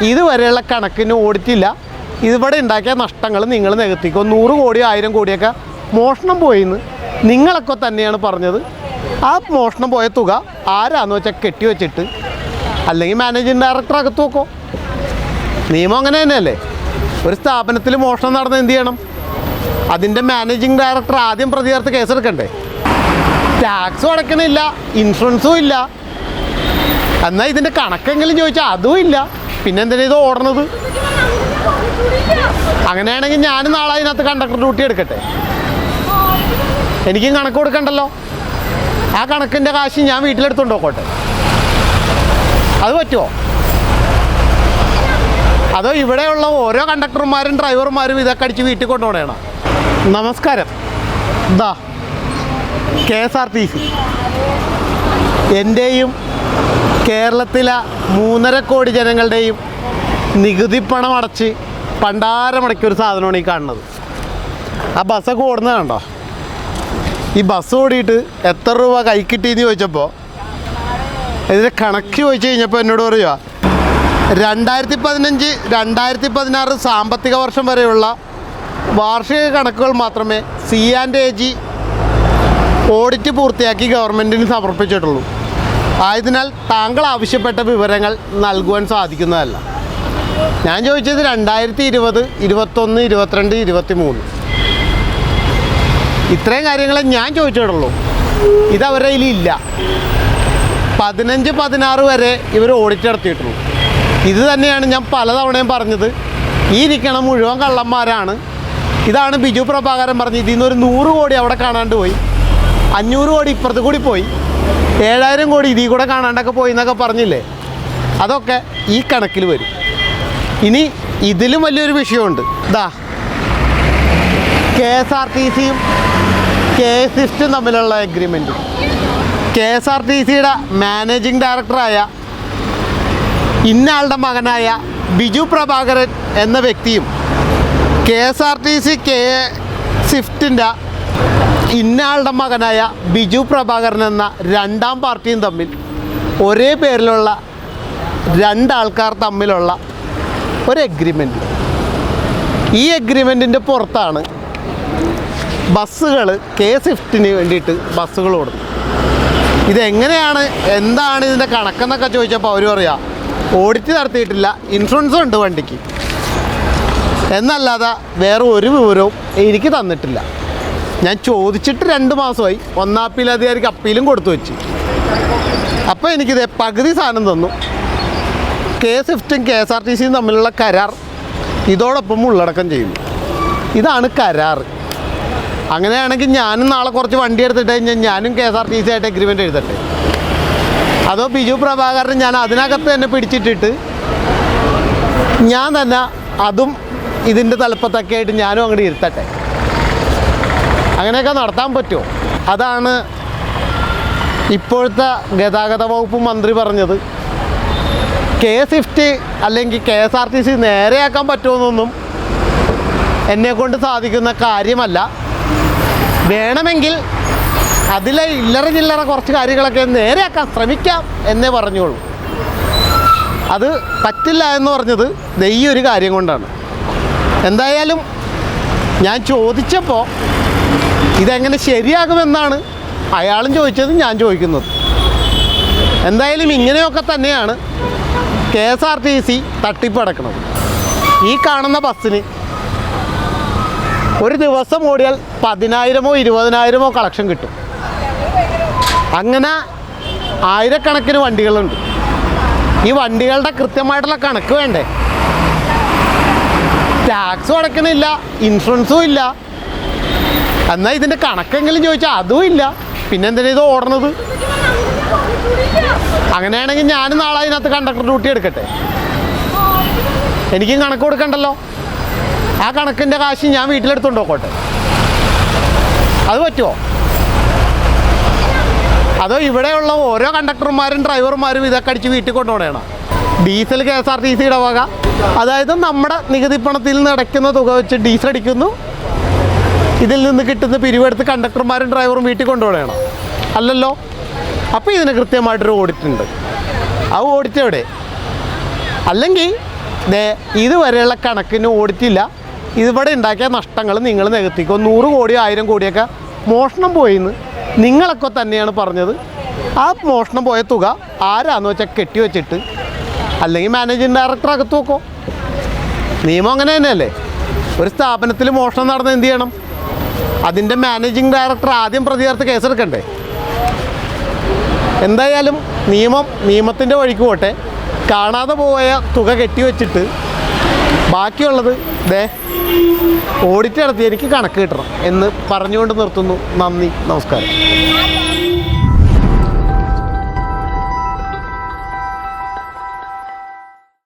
ഇതുവരെയുള്ള കണക്കിന് ഓടിറ്റില്ല. ഇവിടെ ഉണ്ടാക്കിയ നഷ്ടങ്ങൾ നിങ്ങൾ നികത്തിക്കോ. 100 കോടി 1000 കോടിയൊക്കെ മോഷണം പോയിന്ന് നിങ്ങളൊക്കെ തന്നെയാണ് പറഞ്ഞത്. ആ മോഷണം പോയ തുക ആരാന്ന് വെച്ചാൽ കെട്ടിവെച്ചിട്ട് അല്ലെങ്കിൽ മാനേജിങ് ഡയറക്ടർ അകത്ത് നോക്കോ. നിയമം അങ്ങനെ തന്നെയല്ലേ. ഒരു സ്ഥാപനത്തിൽ മോഷണം നടന്ന് എന്ത് ചെയ്യണം? അതിൻ്റെ മാനേജിങ് ഡയറക്ടർ ആദ്യം പ്രതി ചേർത്ത് കേസെടുക്കണ്ടേ? ടാക്സും അടയ്ക്കണില്ല, ഇൻഷുറൻസും ഇല്ല, എന്നാൽ ഇതിൻ്റെ കണക്കെങ്കിലും ചോദിച്ചാൽ അതും ഇല്ല. പിന്നെ എന്തിനാ ഇത് ഓടണത്? അങ്ങനെയാണെങ്കിൽ ഞാനും നാളെ അതിനകത്ത് കണ്ടക്ടർ ഡ്യൂട്ടി എടുക്കട്ടെ. എനിക്കും കണക്ക് കൊടുക്കണ്ടല്ലോ. ആ കണക്കിൻ്റെ കാശ് ഞാൻ വീട്ടിലെടുത്തുകൊണ്ട് നോക്കോട്ടെ. അത് പറ്റുമോ? അതോ ഇവിടെയുള്ള ഓരോ കണ്ടക്ടർമാരും ഡ്രൈവർമാരും ഇതൊക്കെ അടിച്ച് വീട്ടിൽ കൊണ്ടുപോകണം? നമസ്കാരം. ഇതാ KSRTC എൻ്റെയും കേരളത്തിലെ 3.5 കോടി ജനങ്ങളുടെയും നികുതി പണം അടച്ച് പണ്ടാരമടയ്ക്കൊരു സാധനമാണ് ഈ കാണുന്നത്. ആ ബസ്സൊക്കെ ഓടുന്നത് കണ്ടോ? ഈ ബസ് ഓടിയിട്ട് എത്ര രൂപ കൈ കിട്ടിയെന്ന് ചോദിച്ചപ്പോൾ ഇതിൻ്റെ കണക്ക് ചോദിച്ചു കഴിഞ്ഞപ്പോൾ എന്നോട് പറയുക 2015-2016 സാമ്പത്തിക വർഷം വരെയുള്ള വാർഷിക കണക്കുകൾ മാത്രമേ C&AG ഓഡിറ്റ് പൂർത്തിയാക്കി ഗവൺമെൻറ്റിന് സമർപ്പിച്ചിട്ടുള്ളൂ. ആയതിനാൽ താങ്കൾ ആവശ്യപ്പെട്ട വിവരങ്ങൾ നൽകുവാൻ സാധിക്കുന്നതല്ല. ഞാൻ ചോദിച്ചത് 2020, 2021, 2022, 2023 ഇത്രയും കാര്യങ്ങളെ ഞാൻ ചോദിച്ചിട്ടുള്ളൂ. ഇതവരുടെ കയ്യിലില്ല. 15-16 വരെ ഇവർ ഓഡിറ്റ് നടത്തിയിട്ടുള്ളൂ. ഇത് തന്നെയാണ് ഞാൻ പലതവണയും പറഞ്ഞത്. ഈ ഇരിക്കണ മുഴുവൻ കള്ളന്മാരാണ്. ഇതാണ് ബിജു പ്രഭാകരൻ പറഞ്ഞത്. ഇതിൽ നിന്നൊരു 100 കോടി അവിടെ കാണാണ്ട് പോയി, 500 കോടി ഇപ്പുറത്ത് കൂടി പോയി, 7000 കോടി ഇതിൽ കൂടെ കാണാണ്ടൊക്കെ പോയി എന്നൊക്കെ പറഞ്ഞില്ലേ? അതൊക്കെ ഈ കണക്കിൽ വരും. ഇനി ഇതിലും വലിയൊരു വിഷയമുണ്ട്. ഇതാ KSRTCയും KSWIFTും തമ്മിലുള്ള എഗ്രിമെൻറ്റ്. KSRTCയുടെ മാനേജിങ് ഡയറക്ടറായ ഇന്നയാളുടെ മകനായ ബിജു പ്രഭാകരൻ എന്ന വ്യക്തിയും KSRTC സ്വിഫ്റ്റിൻ്റെ ഇന്നയാളുടെ മകനായ ബിജു പ്രഭാകരൻ എന്ന രണ്ടാം പാർട്ടിയും തമ്മിൽ ഒരേ പേരിലുള്ള 2 ആൾക്കാർ തമ്മിലുള്ള ഒരു എഗ്രിമെൻറ്റ്. ഈ എഗ്രിമെൻറ്റിൻ്റെ പുറത്താണ് ബസ്സുകൾ KSWIFTന് വേണ്ടിയിട്ട് ബസ്സുകൾ ഓടുന്നത്. ഇതെങ്ങനെയാണ്, എന്താണ് ഇതിൻ്റെ കണക്കെന്നൊക്കെ ചോദിച്ചപ്പോൾ അവർ പറയാം ഓഡിറ്റ് നടത്തിയിട്ടില്ല, ഇൻഷുറൻസും ഉണ്ട് വണ്ടിക്ക് എന്നല്ലാതെ വേറെ ഒരു വിവരവും എനിക്ക് തന്നിട്ടില്ല. ഞാൻ ചോദിച്ചിട്ട് 2 മാസമായി. 1 അപ്പീലധികാരിക്ക് അപ്പീലും കൊടുത്തു വെച്ച്. അപ്പോൾ എനിക്കിത് പകുതി സാധനം തന്നു. KSWIFTും KSRTCയും തമ്മിലുള്ള കരാർ ഇതോടൊപ്പം ഉള്ളടക്കം ചെയ്യുന്നു. ഇതാണ് കരാർ. അങ്ങനെയാണെങ്കിൽ ഞാനും നാളെ കുറച്ച് വണ്ടി എടുത്തിട്ട് കഴിഞ്ഞാൽ ഞാനും KSRTC ആയിട്ട് എഗ്രിമെൻ്റ് എഴുതട്ടെ? അതോ ബിജു പ്രഭാകരൻ ഞാൻ അതിനകത്ത് തന്നെ പിടിച്ചിട്ടിട്ട് ഞാൻ തന്നെ അതും ഇതിൻ്റെ തലപ്പത്തൊക്കെ ആയിട്ട് ഞാനും അങ്ങോട്ട് ഇരുത്തട്ടെ? അങ്ങനെയൊക്കെ നടത്താൻ പറ്റുമോ? അതാണ് ഇപ്പോഴത്തെ ഗതാഗത വകുപ്പ് മന്ത്രി പറഞ്ഞത്. KSWIFT അല്ലെങ്കിൽ KSRTC നേരെയാക്കാൻ പറ്റുമെന്നൊന്നും എന്നെക്കൊണ്ട് സാധിക്കുന്ന കാര്യമല്ല. വേണമെങ്കിൽ അതിലെ ഇല്ലറ ചില്ലറ കുറച്ച് കാര്യങ്ങളൊക്കെ നേരെയാക്കാൻ ശ്രമിക്കാം എന്നേ പറഞ്ഞോളൂ. അത് പറ്റില്ല എന്ന് പറഞ്ഞത് ഈ ഒരു കാര്യം കൊണ്ടാണ്. എന്തായാലും ഞാൻ ചോദിച്ചപ്പോൾ ഇതെങ്ങനെ ശരിയാകുമെന്നാണ് അയാളും ചോദിച്ചത്, ഞാൻ ചോദിക്കുന്നത്. എന്തായാലും ഇങ്ങനെയൊക്കെ തന്നെയാണ് KSRTC തട്ടിപ്പടക്കുന്നത്. ഈ കാണുന്ന ബസ്സിന് ഒരു ദിവസം ഓടിയാൽ 10,000-ഓ 20,000-ഓ കളക്ഷൻ കിട്ടും. അങ്ങനെ ആയിരക്കണക്കിന് വണ്ടികളുണ്ട്. ഈ വണ്ടികളുടെ കൃത്യമായിട്ടുള്ള കണക്ക് വേണ്ടേ? ടാക്സും അടയ്ക്കണില്ല, ഇൻഷുറൻസും ഇല്ല, എന്നാൽ ഇതിൻ്റെ കണക്കെങ്കിലും ചോദിച്ചാൽ അതും ഇല്ല. പിന്നെ എന്തിനാ ഇത് ഓടണത്? അങ്ങനെയാണെങ്കിൽ ഞാനും നാളെ അതിനകത്ത് കണ്ടക്ടർ ഡ്യൂട്ടി എടുക്കട്ടെ? എനിക്കും കണക്ക് കൊടുക്കണ്ടല്ലോ. ആ കണക്കിൻ്റെ കാശ് ഞാൻ വീട്ടിലെടുത്തുകൊണ്ട് നോക്കോട്ടെ? അത് പറ്റുമോ? അതോ ഇവിടെയുള്ള ഓരോ കണ്ടക്ടർമാരും ഡ്രൈവർമാരും ഇതൊക്കെ അടിച്ച് വീട്ടിൽ കൊണ്ടുപോകണം? ഡീസൽ KSRTCയുടെ വക, അതായത് നമ്മുടെ നികുതി പണത്തിൽ നിന്ന് അടയ്ക്കുന്ന തുക വെച്ച് ഡീസൽ അടിക്കുന്നു, ഇതിൽ നിന്ന് കിട്ടുന്ന പിരിവെടുത്ത് കണ്ടക്ടർമാരും ഡ്രൈവറും വീട്ടിൽ കൊണ്ടുപോകണം? അല്ലല്ലോ. അപ്പോൾ ഇതിന് കൃത്യമായിട്ടൊരു ഓഡിറ്റ് ഉണ്ട്. ആ ഓഡിറ്റ് എവിടെ? അല്ലെങ്കിൽ ഇതുവരെയുള്ള കണക്കിന് ഓഡിറ്റില്ല. ഇവിടെ ഉണ്ടാക്കിയ നഷ്ടങ്ങൾ നിങ്ങൾ നികത്തിക്കോ. 100 കോടി 1000 കോടിയൊക്കെ മോഷണം പോയിന്ന് നിങ്ങളൊക്കെ തന്നെയാണ് പറഞ്ഞത്. ആ മോഷണം പോയ തുക ആരാന്ന് വെച്ചാൽ കെട്ടിവെച്ചിട്ട് അല്ലെങ്കിൽ മാനേജിങ് ഡയറക്ടർ അകത്ത് നോക്കോ. നിയമം അങ്ങനെ തന്നെയല്ലേ. ഒരു സ്ഥാപനത്തിൽ മോഷണം നടന്ന് എന്ത് ചെയ്യണം? അതിൻ്റെ മാനേജിങ് ഡയറക്ടർ ആദ്യം പ്രതി ചേർത്ത് കേസെടുക്കണ്ടേ? എന്തായാലും നിയമത്തിൻ്റെ വഴിക്ക് പോട്ടെ. കാണാതെ പോയ തുക കെട്ടിവെച്ചിട്ട് ബാക്കിയുള്ളത് ഓഡിറ്റ് നടത്തി എനിക്ക് കണക്ക് കിട്ടണം എന്ന് പറഞ്ഞുകൊണ്ട് നിർത്തുന്നു. നന്ദി, നമസ്കാരം.